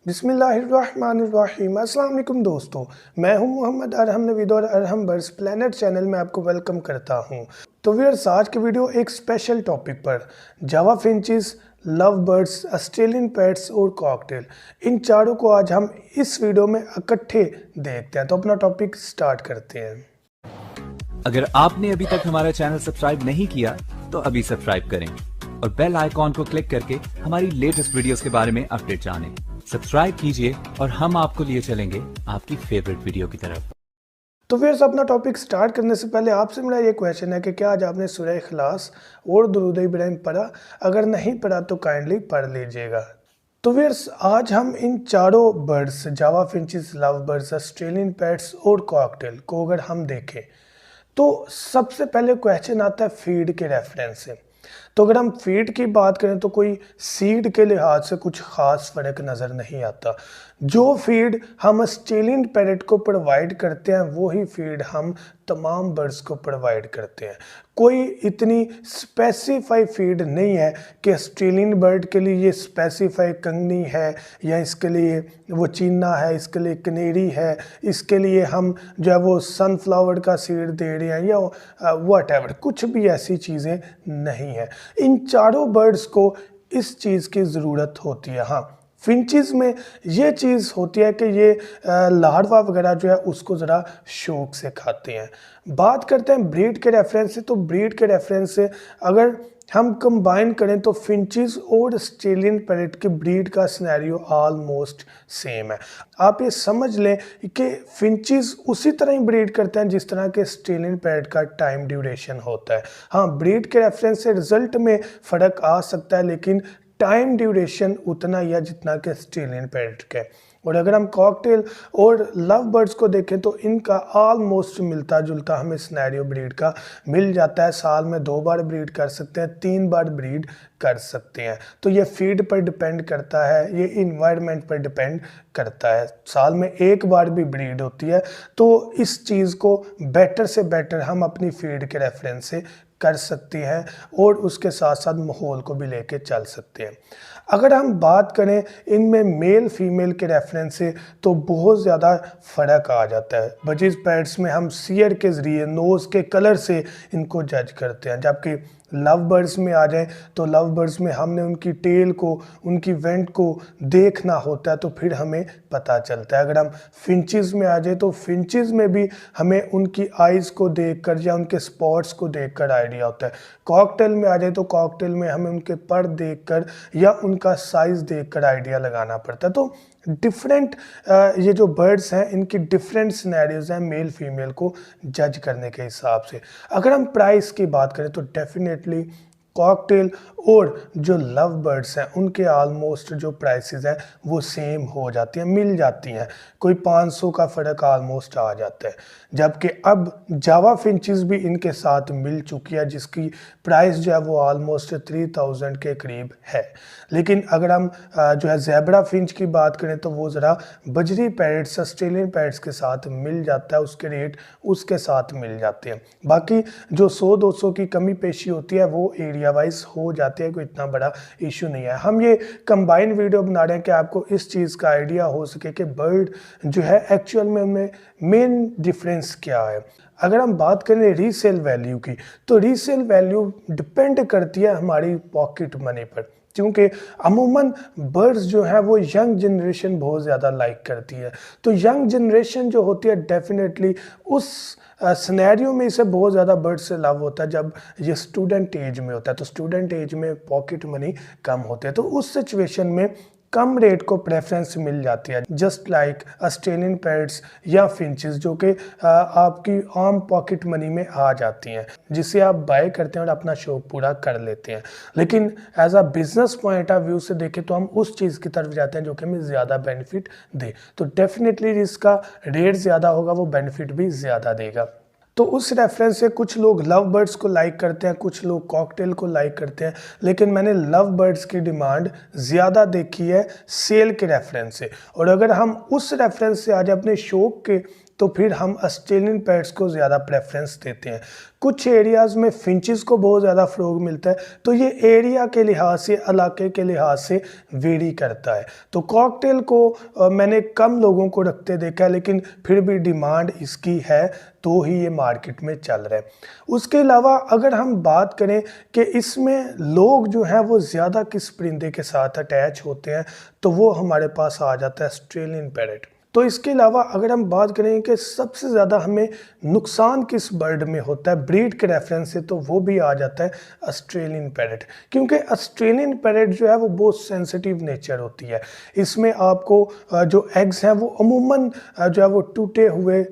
बिस्मिल्लाहिर्रहमानिर्रहीम। अस्सलाम वालेकुम दोस्तों, मैं हूं मोहम्मद अरहम नवीद और अरहम बर्ड्स प्लेनेट चैनल में आपको वेलकम करता हूं। तो व्यूअर्स, आज की वीडियो एक स्पेशल टॉपिक पर Java finches, love birds, Australian parrots और कॉकटेल, इन चारों को आज हम इस वीडियो में इकट्ठे देखते हैं। तो अपना टॉपिक स्टार्ट करते हैं। अगर आपने अभी तक हमारा चैनल सब्सक्राइब नहीं किया तो अभी सब्सक्राइब करें और बेल आइकॉन को क्लिक करके हमारी लेटेस्ट वीडियोस के बारे में अपडेट जानें। सब्सक्राइब कीजिए और हम आपको लिए चलेंगे आपकी फेवरेट वीडियो की तरफ। तो फिर अपना टॉपिक स्टार्ट करने से पहले आपसे मेरा ये क्वेश्चन है कि क्या आज आपने सूरह इखलास और दुरूद इब्राहिम पढ़ा? अगर नहीं पढ़ा तो काइंडली पढ़ लीजिएगा। तो फिर आज हम इन चारों birds, Java finches, love birds, Australian parrots और कॉकटेल को अगर हम देखें तो सबसे पहले क्वेश्चन आता है फीड के रेफरेंस से। तो अगर हम फीड की बात करें तो कोई सीड के लिहाज से कुछ खास फर्क नज़र नहीं आता। जो फीड हम ऑस्ट्रेलियन पैरेट को प्रोवाइड करते हैं वही फीड हम तमाम बर्ड्स को प्रोवाइड करते हैं। कोई इतनी स्पेसिफाई फीड नहीं है कि ऑस्ट्रेलियन बर्ड के लिए ये स्पेसिफाई कंगनी है या इसके लिए वो चीना है, इसके लिए कनेरी है, इसके लिए हम जो है वो सनफ्लावर का सीड दे रहे हैं या व्हाटएवर, कुछ भी ऐसी चीज़ें नहीं है। इन चारों बर्ड्स को इस चीज़ की ज़रूरत होती है। हाँ, फिंचेस में ये चीज़ होती है कि ये लार्वा वगैरह जो है उसको ज़रा शौक से खाते हैं। बात करते हैं ब्रीड के रेफरेंस से। तो ब्रीड के रेफरेंस से अगर हम कंबाइन करें तो फिंचेस और ऑस्ट्रेलियन पैरेट की ब्रीड का सिनेरियो ऑलमोस्ट सेम है। आप ये समझ लें कि फिंचेस उसी तरह ही ब्रीड करते हैं जिस तरह के ऑस्ट्रेलियन पैरेट का टाइम ड्यूरेशन होता है। हाँ, ब्रीड के रेफरेंस से रिजल्ट में फ़र्क आ सकता है, लेकिन टाइम ड्यूरेशन उतना ही है जितना कि ऑस्ट्रेलियन पैरेट के। और अगर हम कॉकटेल और लव बर्ड्स को देखें तो इनका ऑलमोस्ट मिलता जुलता हमें सिनेरियो ब्रीड का मिल जाता है। साल में 2 बार ब्रीड कर सकते हैं, 3 बार ब्रीड कर सकते हैं। तो ये फीड पर डिपेंड करता है, ये इन्वायरमेंट पर डिपेंड करता है। साल में 1 बार भी ब्रीड होती है। तो इस चीज़ को बेटर से बेटर हम अपनी फीड के रेफरेंस से कर सकते हैं और उसके साथ साथ माहौल को भी लेके चल सकते हैं। अगर हम बात करें इनमें मेल फीमेल के रेफरेंस से तो बहुत ज़्यादा फ़र्क आ जाता है। बजीज पैट्स में हम सियर के ज़रिए, नोज़ के कलर से इनको जज करते हैं, जबकि लव बर्ड्स में आ जाएं तो लव बर्ड्स में हमने उनकी टेल को, उनकी वेंट को देखना होता है तो फिर हमें पता चलता है। अगर हम फिंचेस में आ जाए तो फिंचेस में भी हमें उनकी आइज़ को देखकर या उनके स्पॉट्स को देखकर आइडिया होता है। कॉकटेल में आ जाए तो कॉकटेल में हमें उनके पर देखकर या उनका साइज़ देखकर आइडिया लगाना पड़ता है। तो डिफरेंट ये जो बर्ड्स हैं इनकी डिफरेंट सिनेरियोज हैं मेल फीमेल को जज करने के हिसाब से। अगर हम प्राइस की बात करें तो डेफिनेटली कॉकटेल और जो लव बर्ड्स हैं उनके ऑलमोस्ट जो प्राइसेस हैं वो सेम हो जाती हैं, मिल जाती हैं। कोई 500 का फ़र्क ऑलमोस्ट आ जाता है। जबकि अब जावा फिंचेस भी इनके साथ मिल चुकी है जिसकी प्राइस जो है वो ऑलमोस्ट 3000 के करीब है। लेकिन अगर हम जो है ज़ेब्रा फिंच की बात करें तो वो ज़रा बजरी पैरेट्स, ऑस्ट्रेलियन पैरेट्स के साथ मिल जाता है, उसके रेट उसके साथ मिल जाते हैं। बाकी जो 100-200 की कमी पेशी होती है वो एरिया वाइज हो जाती है, कोई इतना बड़ा इशू नहीं है। हम ये कंबाइन वीडियो बना रहे हैं कि आपको इस चीज़ का आइडिया हो सके कि बर्ड जो है एक्चुअल में उनमें मेन डिफरेंस क्या है। अगर हम बात करें रीसेल वैल्यू की तो रीसेल वैल्यू डिपेंड करती है हमारी पॉकेट मनी पर, क्योंकि अमूमन बर्ड्स जो है वो यंग जनरेशन बहुत ज़्यादा लाइक करती है। तो यंग जनरेशन जो होती है डेफिनेटली उस सिनेरियो में इसे बहुत ज़्यादा बर्ड से लव होता है जब ये स्टूडेंट एज में होता है। तो स्टूडेंट एज में पॉकेट मनी कम होती है, तो उस सिचुएशन में कम रेट को प्रेफरेंस मिल जाती है, जस्ट लाइक ऑस्ट्रेलियन पैरेट्स या फिंचेस जो कि आपकी आम पॉकेट मनी में आ जाती हैं, जिसे आप बाय करते हैं और अपना शौक पूरा कर लेते हैं। लेकिन as a business point of view से देखें तो हम उस चीज़ की तरफ जाते हैं जो कि हमें ज़्यादा बेनिफिट दे। तो डेफिनेटली जिसका रेट ज़्यादा होगा वो बेनिफिट भी ज़्यादा देगा। तो उस रेफरेंस से कुछ लोग लव बर्ड्स को लाइक करते हैं, कुछ लोग कॉकटेल को लाइक करते हैं, लेकिन मैंने लव बर्ड्स की डिमांड ज़्यादा देखी है सेल के रेफरेंस से। और अगर हम उस रेफरेंस से आज अपने शौक के तो फिर हम ऑस्ट्रेलियन पैरट्स को ज़्यादा प्रेफरेंस देते हैं। कुछ एरियाज़ में फिंचेस को बहुत ज़्यादा फ़रोग मिलता है, तो ये एरिया के लिहाज से, इलाके के लिहाज से वेरी करता है। तो कॉकटेल को मैंने कम लोगों को रखते देखा है, लेकिन फिर भी डिमांड इसकी है, तो ही ये मार्केट में चल रहा है। उसके अलावा अगर हम बात करें कि इसमें लोग जो हैं वो ज़्यादा किस परिंदे के साथ अटैच होते हैं, तो वो हमारे पास आ जाता है ऑस्ट्रेलियन पैरट। तो इसके अलावा अगर हम बात करें कि सबसे ज़्यादा हमें नुकसान किस बर्ड में होता है ब्रीड के रेफरेंस से, तो वो भी आ जाता है ऑस्ट्रेलियन पैरट, क्योंकि ऑस्ट्रेलियन पैरट जो है वो बहुत सेंसिटिव नेचर होती है। इसमें आपको जो एग्स हैं वो अमूमन जो है वो टूटे हुए,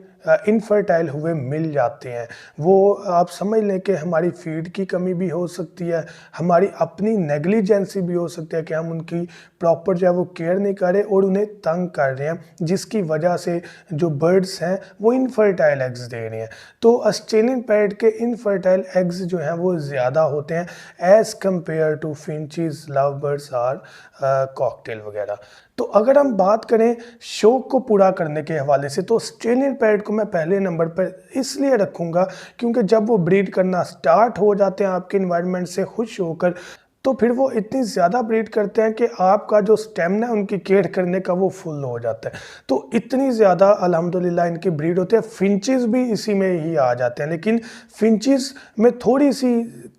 इनफर्टाइल हुए मिल जाते हैं। वो आप समझ लें कि हमारी फीड की कमी भी हो सकती है, हमारी अपनी नेग्लिजेंसी भी हो सकती है कि हम उनकी प्रॉपर जो है वो केयर नहीं कर रहे और उन्हें तंग कर रहे हैं, जिसकी वजह से जो बर्ड्स हैं वो इनफर्टाइल एग्स दे रहे हैं। तो ऑस्ट्रेलियन पैरट के इनफर्टाइल एग्स जो हैं वो ज़्यादा होते हैं as compare to finches, love birds और कॉकटेल वगैरह। तो अगर हम बात करें शौक को पूरा करने के हवाले से, तो ऑस्ट्रेलियन पैरट को मैं पहले नंबर पर इसलिए रखूँगा क्योंकि जब वो ब्रीड करना स्टार्ट हो जाते हैं आपके इन्वायरमेंट से खुश होकर, तो फिर वो इतनी ज़्यादा ब्रीड करते हैं कि आपका जो स्टेमिना है उनकी केयर करने का वो फुल हो जाता है। तो इतनी ज़्यादा अल्हम्दुलिल्लाह इनकी ब्रीड होती है। फिंचेस भी इसी में ही आ जाते हैं, लेकिन फिंचेस में थोड़ी सी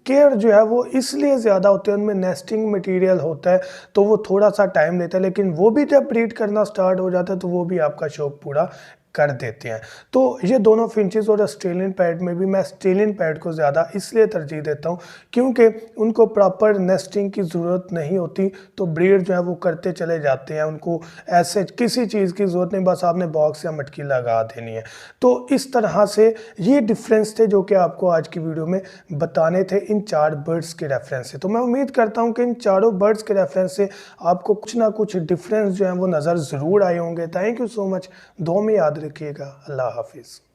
केयर जो है वो इसलिए ज़्यादा होती है, उनमें नेस्टिंग मटेरियल होता है, तो वो थोड़ा सा टाइम लेता है, लेकिन वो भी जब ब्रीड करना स्टार्ट हो जाता है तो वो भी आपका शौक पूरा कर देते हैं। तो ये दोनों फिंचेस और ऑस्ट्रेलियन पैरट में भी मैं ऑस्ट्रेलियन पैरट को ज़्यादा इसलिए तरजीह देता हूँ क्योंकि उनको प्रॉपर नेस्टिंग की ज़रूरत नहीं होती, तो ब्रीड जो है वो करते चले जाते हैं, उनको ऐसे किसी चीज़ की ज़रूरत नहीं, बस आपने बॉक्स या मटकी लगा देनी है। तो इस तरह से ये डिफरेंस थे जो कि आपको आज की वीडियो में बताने थे इन 4 बर्ड्स के रेफरेंस से। तो मैं उम्मीद करता हूँ कि इन चारों बर्ड्स के रेफरेंस से आपको कुछ ना कुछ डिफरेंस जो है वो नज़र ज़रूर आए होंगे। Thank you so much. दो में याद रखिएगा। अल्लाह हाफिज़।